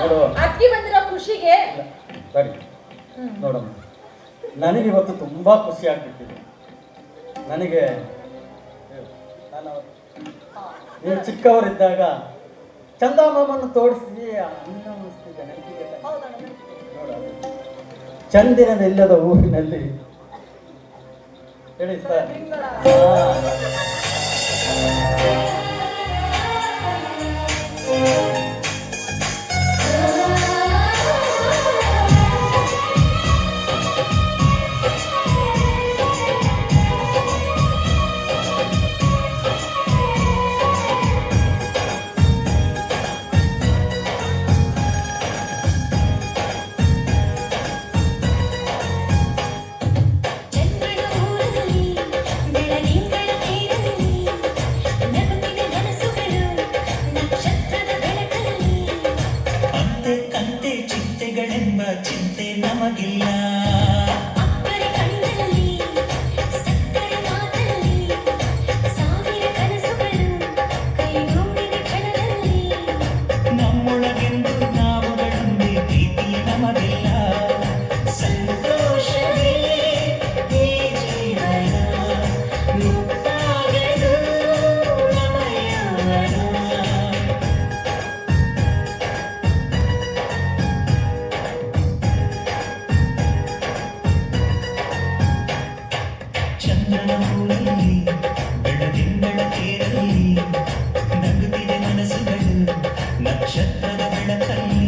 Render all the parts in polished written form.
ನೋಡು ಅಕ್ಕಿ ಬಂದಿರೋ ಖುಷಿಗೆ ಸರಿ ನೋಡಮ್ಮ, ನನಗಿವತ್ತು ತುಂಬಾ ಖುಷಿ ಆಗ್ಬಿಟ್ಟಿದೆ. ನನಗೆ ನೀವು ಚಿಕ್ಕವರಿದ್ದಾಗ ಚಂದಮಾಮನ್ನು ತೋರಿಸಿ ಅನ್ನ ಉಣಿಸ್ತಿದ್ದೆ, ನೆನಪಿಗೆ ನೋಡ. ಚಂದಿರನಿಲ್ಲದ ಊರಿನಲ್ಲಿ ಹೇಳಿ ಸರ್. ಚಿಂತೆ ನಮಗಿಲ್ಲ. ನಮ್ಮೊಳಗೆಂದು ನಾವುಗಳಲ್ಲಿ ಪ್ರೀತಿ ನಮಗಿಲ್ಲ. ಸಂತೋಷವೇ ಈ ಜೀವನ, ಮುಕ್ತಾಗದು ನಮಯನ. ಚಂದ್ರನ ಊರಲ್ಲಿ ಬೆಳದಿಂಗಳ ತೇರಲ್ಲಿ ನಗುತ್ತಿದೆ ಮನಸ್ಸುಗಳು ನಕ್ಷತ್ರದ ಬೆಳಕಲ್ಲಿ.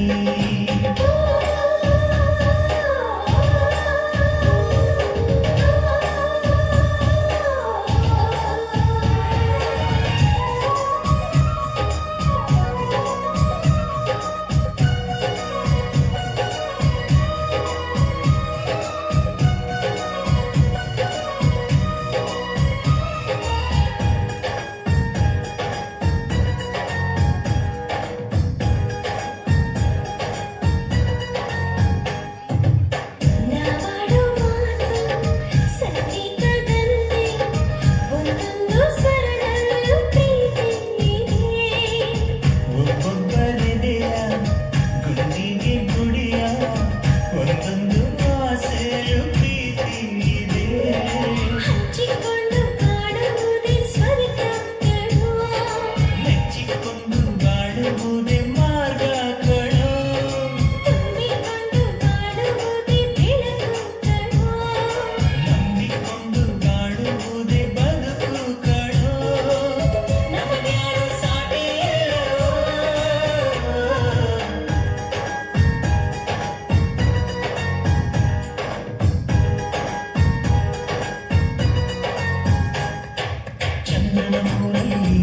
ಚಂದ್ರನ ಊರಲ್ಲಿ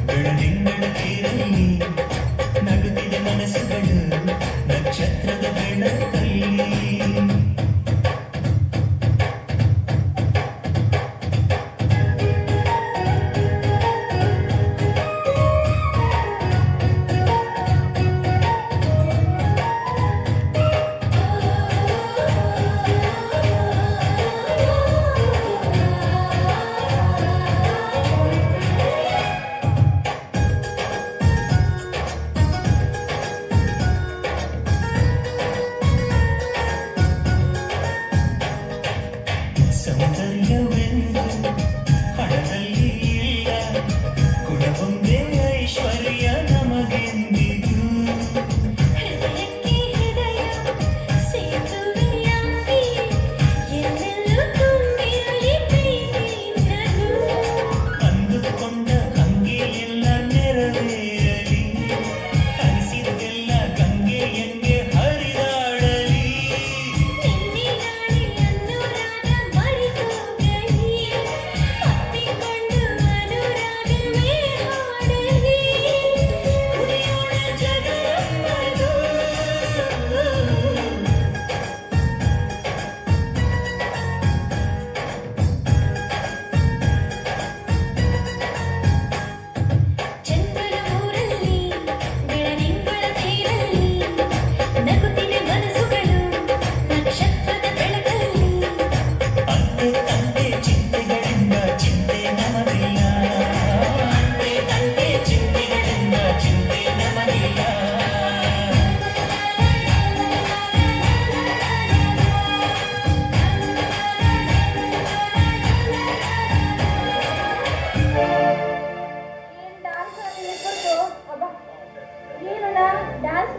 ಬೆಳದಿಂಗಳ ತೇರಲ್ಲಿ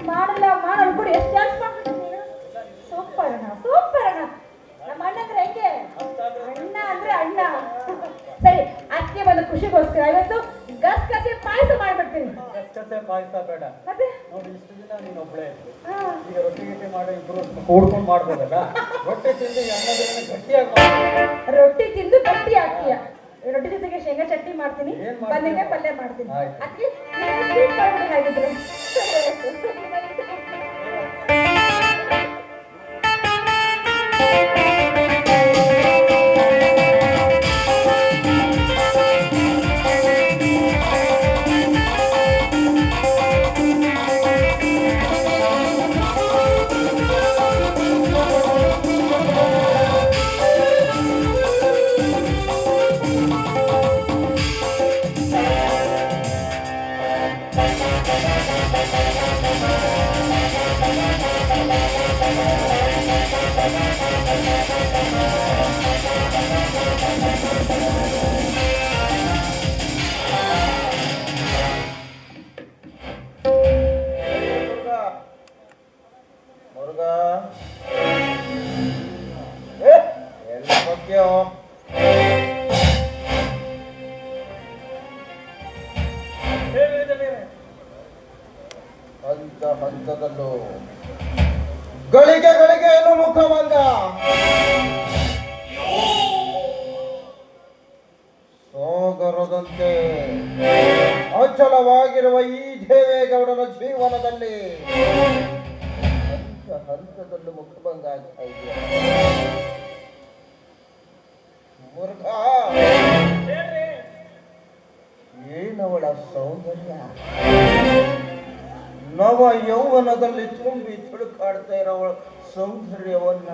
ಮಾಡಲ್ಲ ಮಾಡಲ್ಲ ಕೂಡ ಎಷ್ಟು ಡ್ಯಾನ್ಸ್ ಮಾಡ್ಬಿಟ್ಟು ನೀನು ಸೂಪರ್ ಅಣ್ಣ ಸೂಪರ್ ಅಣ್ಣ ನಮ್ಮ ಅಣ್ಣ ಅಂದ್ರೆ ಹೆಂಗೆ ಅಣ್ಣ ಅಂದ್ರೆ ಅಣ್ಣ ಸರಿ ಅದಕ್ಕೆ ಒಂದು ಖುಷಿಗೋಸ್ಕರ ಇವತ್ತು ಗಸಗಸೆ ಪಾಯಸ ಮಾಡ್ಬಿಡ್ತೀನಿ ಗಸಗಸೆ ಪಾಯಸ ಬೇಡ ಮತ್ತೆ ನೋಡಿ ಇಷ್ಟು ದಿನ ನೀನು ಒಬ್ಬಳೇ ಇತ್ತು ಈಗ ರೊಟ್ಟಿ ಗಿಟ್ಟಿ ಮಾಡಿ ಇಬ್ರು ಕೂಡ್ಕೊಂಡು ಮಾಡ್ಬೋದಲ್ಲ ರೊಟ್ಟಿ ತಿಂದು ಈ ಅನ್ನದನ್ನ ಗಟ್ಟಿಯಾಗಿ ಮಾಡ್ಬೋದು. ರೊಟ್ಟಿ ತಿಂದು ಗಟ್ಟಿ ಹಾಕ್ತೀಯ ರೊಟ್ಟಿ ಜೊತೆಗೆ ಶೇಂಗಾ ಚಟ್ನಿ ಮಾಡ್ತೀನಿ ಏನ್ ಮಾಡ್ತೀಯ? ಬದನೆಕಾಯಿ ಪಲ್ಯ ಮಾಡ್ತೀನಿ ಆಯ್ತು. ಅದಕ್ಕೆ ಸ್ವೀಟ್ ಮಾಡ್ಬಿಡಿ ಹಾಗಿದ್ರೆ ಹಂತ ಹಂತದಲ್ಲೂ ಗಳಿಗೆ ಗಳಿಗೆಯನ್ನು ಮುಖಭಂಗ ಸೋಗರದಂತೆ ಅಚಲವಾಗಿರುವ ಈ ದೇವೇಗೌಡನ ಜೀವನದಲ್ಲಿ ಹಂತ ಹಂತದಲ್ಲೂ ಮುಖಭಂಗ ಆಗ್ತಾ ಇದೆಯಾ ಮುರುಘ ಏನವಳ ಸೌಂದರ್ಯ ನವ ಯೌವನದಲ್ಲಿ ತುಂಬಿ ತುಳುಕಾಡ್ತಾ ಇರೋವಳ ಸೌಂದರ್ಯವನ್ನ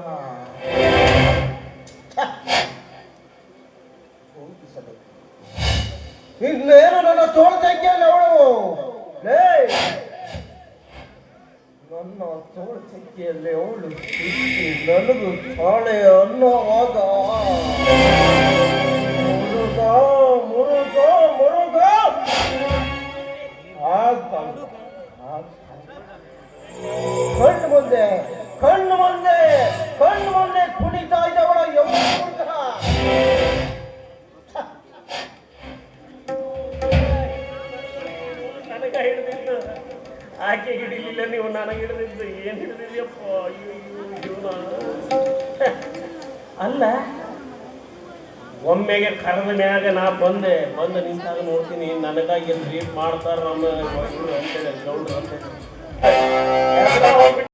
ಹೋಗಿಸಬೇಕು ಇನ್ನೇನು ನನ್ನ ತೋಳ್ತಕ್ಕಿಯಲ್ಲಿ ಅವಳು ನನ್ನ ತೋಳ್ತಕ್ಕಿಯಲ್ಲಿ ಅವಳು ನನಗೂ ತಾಳೆ ಅನ್ನೋವಾಗ ಮುರುಗ ಮುರುಗ ಮುರುಗ ಆಗ್ಬಾರ್ದು ಕಣ್ಣು ಮುಂದೆ ಕಣ್ಣು ಮುಂದೆ ಕಣ್ಣು ಮುಂದೆ ಕುಣಿತಾ ಇದ್ದವಳ ಯಮುನ ನನಗ ಹಿಡಿದಿದ್ದು ಆಕೆ ಹಿಡಿಲಿಲ್ಲ ನೀವು ನನಗೆ ಹಿಡಿದಿದ್ದು ಏನ್ ಹಿಡಿದಿದ್ಯಪ್ಪ ಅಯ್ಯೋ ಜೀವನ ಅಲ್ಲ ಒಮ್ಮೆಗೆ ಕರೆದ ಮ್ಯಾಗ ನಾ ಬಂದು ನಿಂತಾಗ ನೋಡ್ತೀನಿ ನನಗಾಗಿ ಏನು ರೇಟ್ ಮಾಡ್ತಾರ ನಮ್ಮ ಅಂತೇಳಿ ಗೌಡ್ರು ಅಂತೇಳಿ